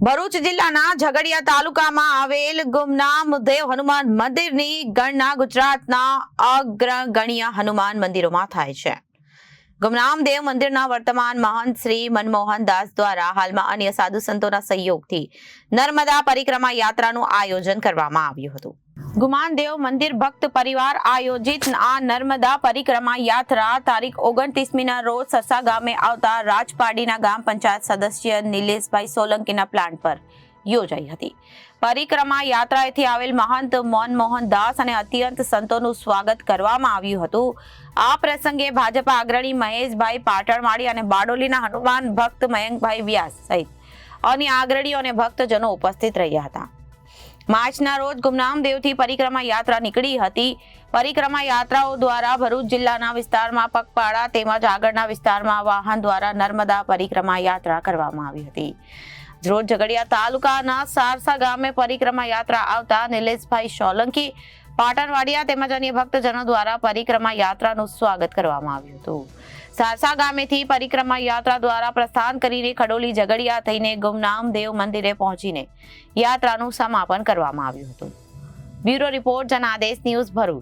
ભરૂચ જિલ્લાના ઝઘડિયા તાલુકામાં આવેલ ગુમનામ દેવ હનુમાન મંદિરની ગણના ગુજરાતના અગ્રગણ્ય હનુમાન મંદિરોમાં થાય છે. ગુમનામ દેવ મંદિરના વર્તમાન મહંત શ્રી મનમોહન દાસ દ્વારા હાલમાં અન્ય સાધુ સંતોના સહયોગથી નર્મદા પરિક્રમા યાત્રાનું આયોજન કરવામાં આવ્યું હતું. ગુમાન દેવ મંદિર ભક્ત પરિવાર આયોજિત આ નર્મદા પરિક્રમા યાત્રા તારીખ 29મીના રોજ સરસા ગામે આવતા રાજપાડીના ગ્રામ પંચાયત સદસ્ય નિલેશભાઈ સોલંકીના પ્લાન્ટ પર યોજાઈ હતી. પરિક્રમા યાત્રાએથી આવેલ મહંત મનમોહન દાસ અને અત્યંત સંતોનું સ્વાગત કરવામાં આવ્યું હતું. આ પ્રસંગે ભાજપા અગ્રણી મહેશભાઈ પાટણવાડી અને બારડોલીના હનુમાન ભક્ત મયંકભાઈ વ્યાસ સહિત અન્ય અગ્રણીઓ અને ભક્તજનો ઉપસ્થિત રહ્યા હતા. માર્ચના રોજ ગુમનામ દેવથી પરિક્રમા યાત્રા નીકળી હતી. પરિક્રમા યાત્રાઓ દ્વારા ભરૂચ જિલ્લાના વિસ્તારમાં પગપાળા તેમજ આગળના વિસ્તારમાં વાહન દ્વારા નર્મદા પરિક્રમા યાત્રા કરવામાં આવી હતી. રોજ ઝઘડિયા તાલુકાના સારસા ગામે પરિક્રમા યાત્રા આવતા નિલેશભાઈ સોલંકી પાટણવાડિયા તેમજ અન્ય ભક્તજનો દ્વારા પરિક્રમા યાત્રાનું સ્વાગત કરવામાં આવ્યું હતું. સારસા ગામેથી પરિક્રમા યાત્રા દ્વારા પ્રસ્થાન કરીને ખડોલી ઝઘડિયા થઈને ગુમનામ દેવ મંદિરે પહોંચીને યાત્રાનું સમાપન કરવામાં આવ્યું હતું. Bureau report Janadesh news Bharuch.